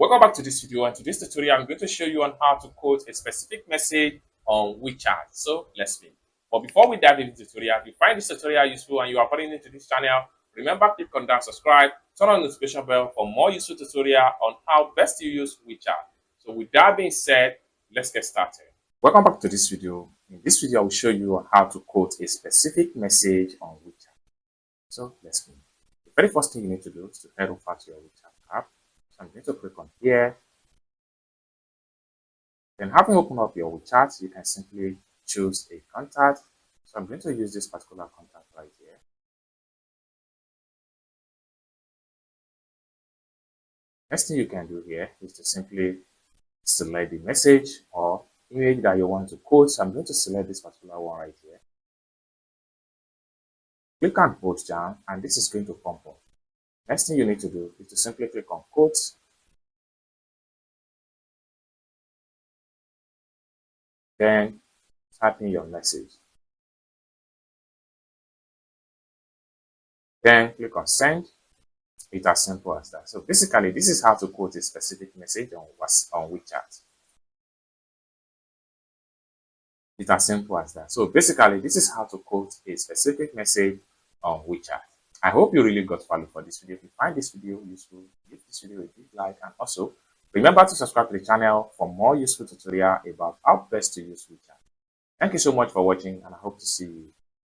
Welcome back to this video, and today's tutorial I'm going to show you on how to quote a specific message on WeChat. So let's begin. But before we dive into the tutorial, if you find this tutorial useful and you are brand new to this channel, remember click on that subscribe, turn on the notification bell for more useful tutorial on how best to use WeChat. So with that being said, let's get started. Welcome back to this video. In this video, I will show you on how to quote a specific message on WeChat. So let's begin. The very first thing you need to do is to head over to your WeChat app. So I'm going to click on here. Then having opened up your WeChat, you can simply choose a contact. So I'm going to use this particular contact right here. Next thing you can do here is to simply select the message or image that you want to quote. So I'm going to select this particular one right here. Click on quote down, and this is going to pop up. Next thing you need to do is to simply click on quote. Then type in your message. Then click on send. It's as simple as that. So basically, this is how to quote a specific message on WeChat. It's as simple as that. So basically, this is how to quote a specific message on WeChat. I hope you really got value for this video. If you find this video useful, give this video a big like, and also remember to subscribe to the channel for more useful tutorial about how best to use WeChat. Thank you so much for watching, and I hope to see you